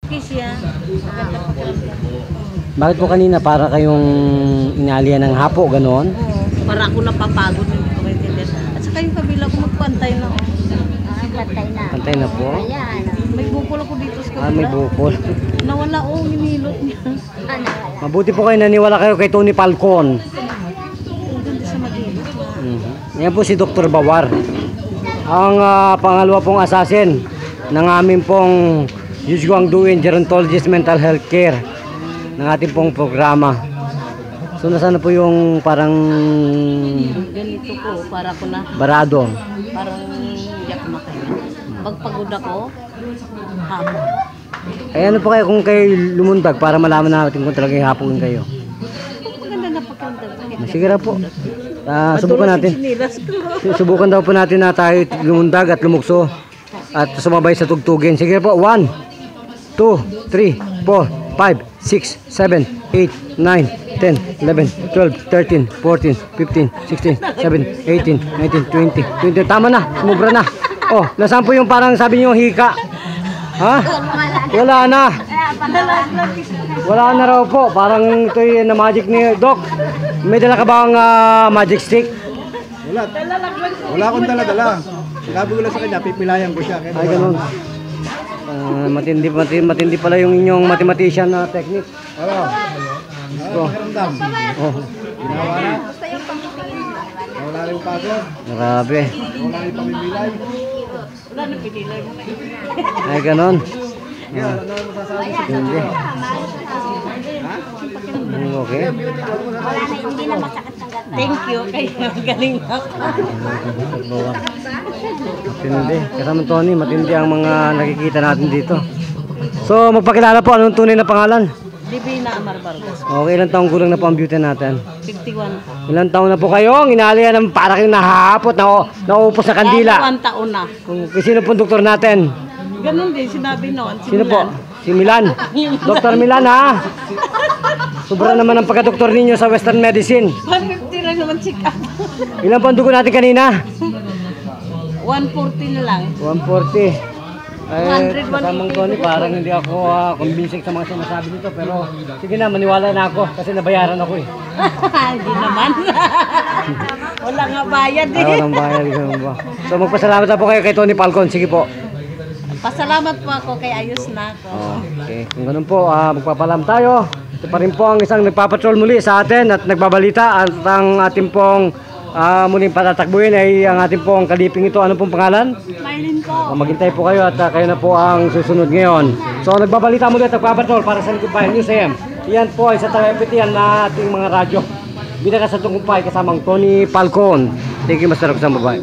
Kiss yan. Maganda pakiramdam. Bakit po kanina para kayong inalian ng hapo, ganoon? Oo. Para ako napapagod, hindi ko maintindihan. At saka yung kabila ko magpantay na. Pantay na. Pantay na po. Ayan. May bukol ako dito sa kabila. Ah, may bukol. Nawala minilot niya. Ano? Mabuti po kayo naniwala kayo kay Tony Falcon. Ganda sa mag-ilot. Yan po si Dr. Bawar. Ang pangalawa pong assassin ng aming pong Yus Guangduin Gerontologist Mental Health Care ng ating pong programa. So nasaan na po yung parang Ganito ko, para ko na. barado? Parang yak na kayo. Pagpagod ako, hapon. Ay ano po kayo kung kayo lumundag para malaman natin kung talagang hapon kayo? Maganda na pakiramdam. Sige na po. Subukan natin. Sinilas ko. Subukan daw po natin na tayo lumundag at lumukso at sumabay sa tugtugin. Sige po. 1, 2, 3, 4, 5, 6, 7, 8, 9, 10, 11, 12, 13, 14, 15, 16, 17, 18, 19, 20. Tama na. Sumubra na. Oh, nasaan po yung parang sabi niyo hika? Ha? Wala na. Wala na raw po. Parang ito yung na magic ni Doc. May dala ka bang magic stick? Wala. Wala akong dala-dala. Sabi ko lang sa kanya, pipilayan ko siya. Ay, ganun. Matindi pala yung inyong mathematician na technique. Oo. Oh. Pakiramdam. Oh. Ginawa na. Wala rin yung pagod. Grabe. Wala rin pamimilay. Wala na pinilay mo. Ay, ganun. Kaya, ano ang masasabi sa Hindi. Okay. Hindi na masakit ng gata. Thank you. Kaya galing ako. Matindi. Kasama Tony, matindi ang mga nakikita natin dito. So, magpakilala po. Anong tunay na pangalan? Divina Amar Vargas. Okay, ilang taong gulang na po ang beauty natin? 51. Ilang taon na po kayo? Inalihan ng para kayong nahahapot, nauupos na kandila. 1 taon na. Kung sino pong doktor natin? Ganun din sinabi noon. Sino po? Si Milan. Dr. Milan, ha? Sobra naman ang pagka-doktor ninyo sa Western Medicine. 150 lang naman check up. Ilan po ang dugo natin kanina? 140 na lang. 140. Ay, 100, kasamang Tony, parang hindi ako convincing sa mga sinasabi nito. Pero sige na, maniwala na ako kasi nabayaran ako eh. Hindi naman. Wala nga bayad eh. Walang bayad, ganun ba? So magpasalamat na po kayo kay Tony Falcon. Sige po. Pasalamat po ako kay ayos na ako. Okay, kung ganun po, magpapalam tayo. Ito pa rin po ang isang nagpapatrol muli sa atin at nagbabalita. At ang ating pong muling patatakbuhin ay ang ating pong kaliping ito. Ano pong pangalan? Maylin ko. Maghintay po kayo at kayo na po ang susunod ngayon. So nagbabalita muli at nagpapatrol para sa Tungkumpay News AM. Iyan po ay sa talepetian na ating mga radyo. Binaka sa Tungkumpay kasamang Tony Falcon. Thank you, Master Roxanne. Bye-bye.